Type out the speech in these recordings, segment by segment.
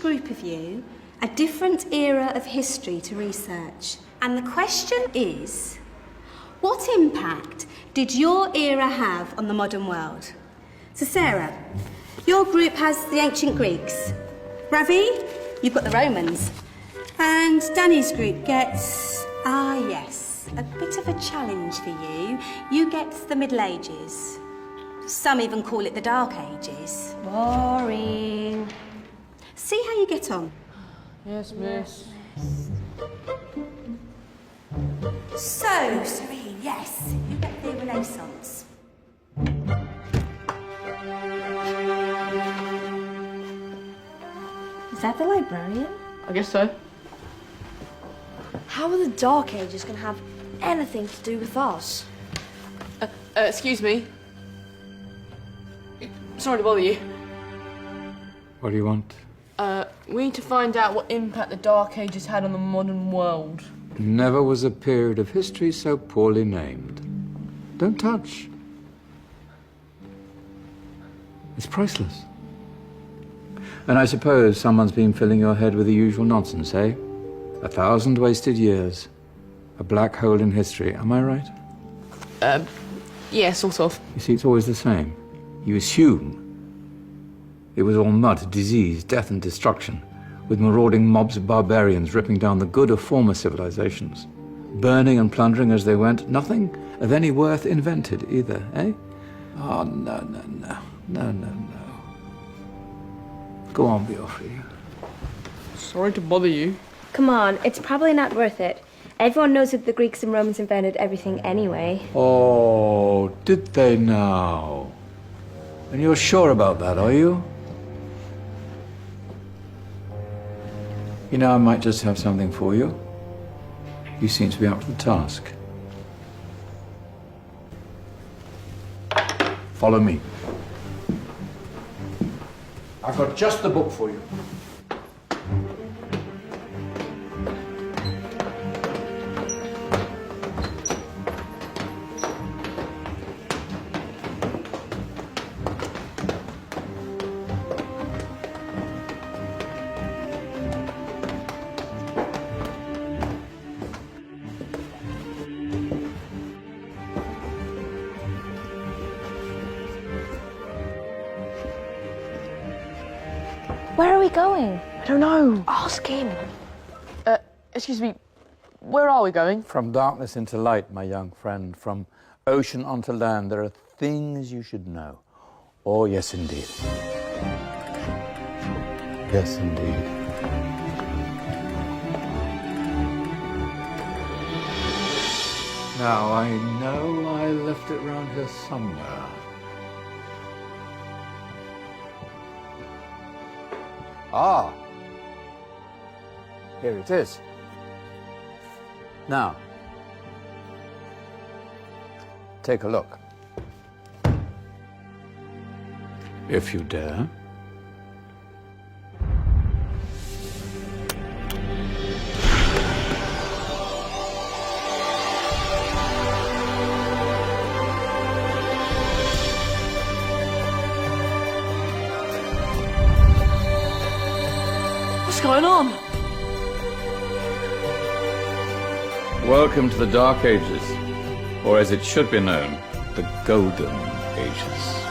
each group of you a different era of history to research. And the question is, what impact did your era have on the modern world? So Sarah, your group has the ancient Greeks. Ravi, you've got the Romans. And Danny's group gets, yes, a bit of a challenge for you. You get the Middle Ages. Some even call it the Dark Ages. Boring. See how you get on. Yes, miss. So, Serene, yes, you get the Renaissance. Is that the librarian? I guess so. How are the Dark Ages going to have anything to do with us? Excuse me. Sorry to bother you. What do you want? We need to find out what impact the Dark Ages had on the modern world. Never was a period of history so poorly named. Don't touch. It's priceless. And I suppose someone's been filling your head with the usual nonsense, eh? 1,000 wasted years. A black hole in history, am I right? Yeah, sort of. You see, it's always the same. You assume it was all mud, disease, death and destruction, with marauding mobs of barbarians ripping down the good of former civilizations, burning and plundering as they went. Nothing of any worth invented either, eh? Oh, no. Go on, Beofrey. Sorry to bother you. Come on, it's probably not worth it. Everyone knows that the Greeks and Romans invented everything anyway. Oh, did they now? And you're sure about that, are you? You know, I might just have something for you. You seem to be up to the task. Follow me. I've got just the book for you. Where are we going? I don't know. Ask him. Excuse me. Where are we going? From darkness into light, my young friend. From ocean onto land, there are things you should know. Oh, yes, indeed. Yes, indeed. Now, I know I left it round here somewhere. Ah, here it is. Now, take a look. If you dare. What's going on? Welcome to the Dark Ages, or as it should be known, the Golden Ages.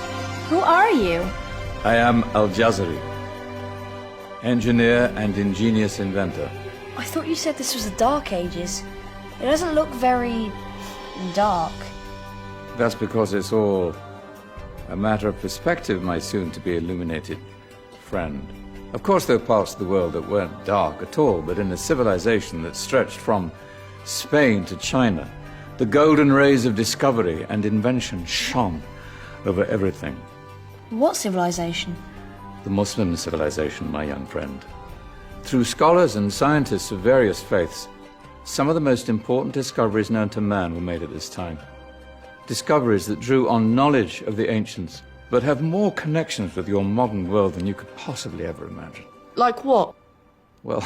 Who are you? I am Al-Jazari, engineer and ingenious inventor. I thought you said this was the Dark Ages. It doesn't look very dark. That's because it's all a matter of perspective, my soon-to-be illuminated friend. Of course, there are parts of the world that weren't dark at all, but in a civilization that stretched from Spain to China, the golden rays of discovery and invention shone over everything. What civilization? The Muslim civilization, my young friend. Through scholars and scientists of various faiths, some of the most important discoveries known to man were made at this time. Discoveries that drew on knowledge of the ancients, but have more connections with your modern world than you could possibly ever imagine. Like what? Well,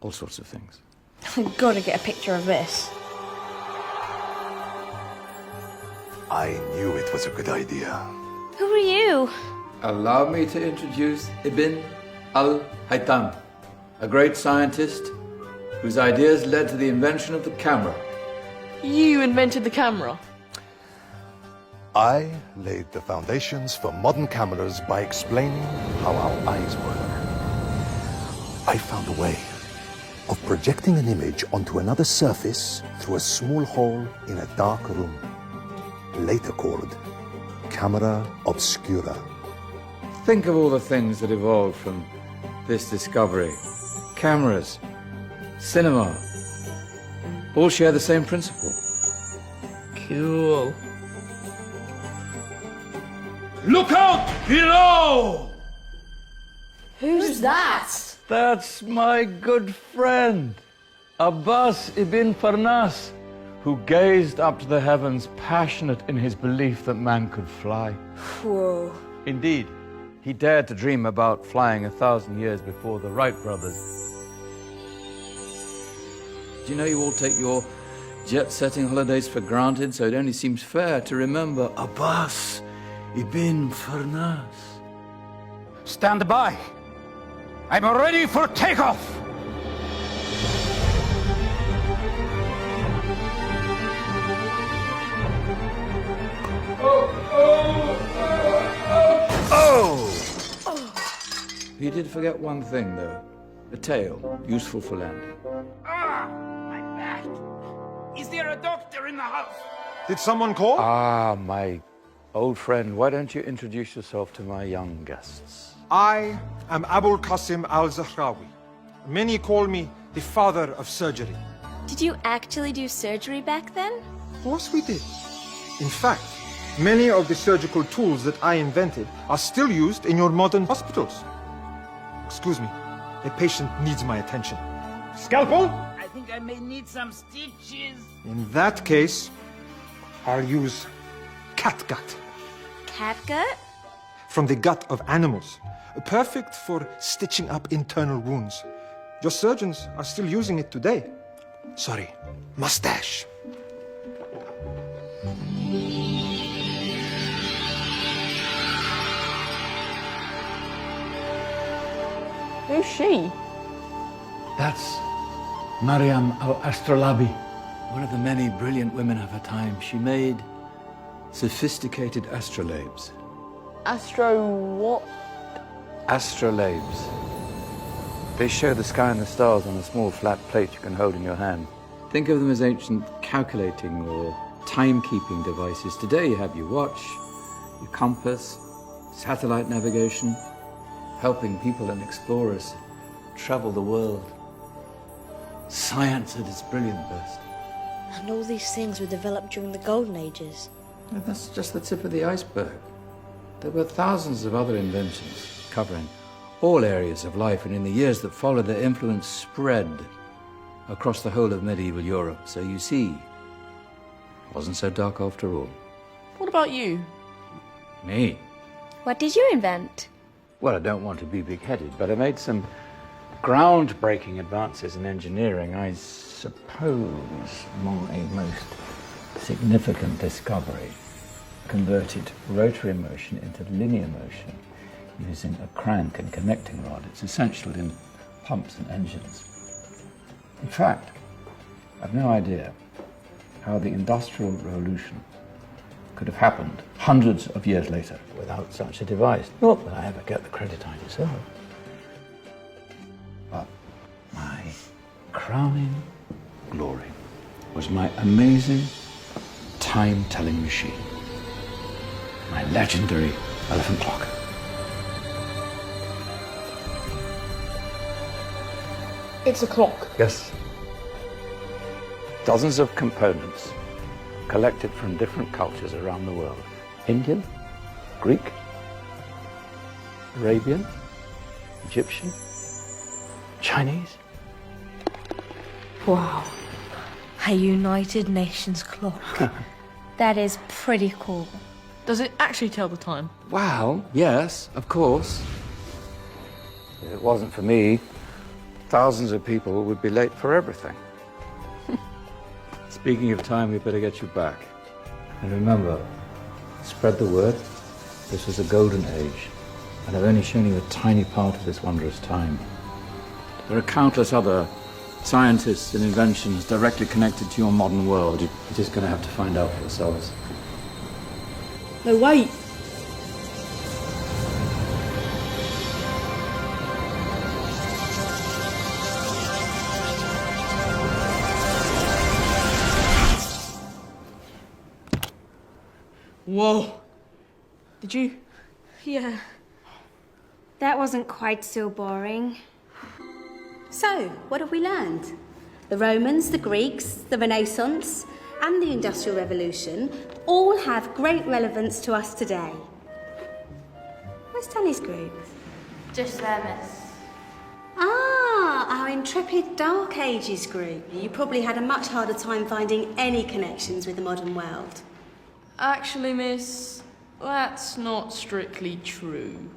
all sorts of things. I've got to get a picture of this. I knew it was a good idea. Who are you? Allow me to introduce Ibn al-Haytham, a great scientist whose ideas led to the invention of the camera. You invented the camera. I laid the foundations for modern cameras by explaining how our eyes work. I found a way of projecting an image onto another surface through a small hole in a dark room, later called camera obscura. Think of all the things that evolved from this discovery. Cameras, cinema, all share the same principle. Cool. Look out below! Who's that? That's my good friend, Abbas ibn Farnas, who gazed up to the heavens, passionate in his belief that man could fly. Whoa. Indeed, he dared to dream about flying 1,000 years before the Wright brothers. Do you know you all take your jet-setting holidays for granted, so it only seems fair to remember Abbas ibn Farnas? Stand by. I'm ready for takeoff. You did forget one thing, though. A tail, useful for landing. My back. Is there a doctor in the house? Did someone call? Ah, my old friend, why don't you introduce yourself to my young guests? I am Abul Qasim al-Zahrawi. Many call me the father of surgery. Did you actually do surgery back then? Of course we did. In fact, many of the surgical tools that I invented are still used in your modern hospitals. Excuse me, a patient needs my attention. Scalpel? I think I may need some stitches. In that case, I'll use catgut Catgut? from the gut of animals. Perfect for stitching up internal wounds. Your surgeons are still using it today. Sorry, mustache. Who's she? That's Maryam al-Astrolabi, one of the many brilliant women of her time. She made sophisticated astrolabes. Astro what? Astrolabes. They show the sky and the stars on a small flat plate you can hold in your hand. Think of them as ancient calculating or timekeeping devices. Today you have your watch, your compass, satellite navigation, helping people and explorers travel the world. Science at its brilliant best. And all these things were developed during the Golden Ages. And that's just the tip of the iceberg. There were thousands of other inventions covering all areas of life, and in the years that followed, their influence spread across the whole of medieval Europe. So you see, it wasn't so dark after all. What about you? Me? What did you invent? Well, I don't want to be big-headed, but I made some groundbreaking advances in engineering. I suppose my most significant discovery converted rotary motion into linear motion using a crank and connecting rod. It's essential in pumps and engines. In fact, I've no idea how the Industrial Revolution could have happened hundreds of years later without such a device. Not that I ever get the credit I deserve. But my crowning glory was my amazing time-telling machine, my legendary elephant clock. It's a clock. Yes. Dozens of components collected from different cultures around the world. Indian, Greek, Arabian, Egyptian, Chinese. Wow. A United Nations clock. That is pretty cool. Does it actually tell the time? Wow, yes, of course. If it wasn't for me, thousands of people would be late for everything. Speaking of time, we better get you back. And remember, spread the word. This was a golden age And I've only shown you a tiny part of this wondrous time. There are countless other scientists and inventions directly connected to your modern world. You're just going to have to find out for yourselves. No, wait. Whoa. Did you? Yeah. That wasn't quite so boring. So, what have we learned? The Romans, the Greeks, the Renaissance, and the Industrial Revolution all have great relevance to us today. Where's Danny's group? Just there, miss. Ah, our intrepid Dark Ages group. You probably had a much harder time finding any connections with the modern world. Actually, miss, that's not strictly true.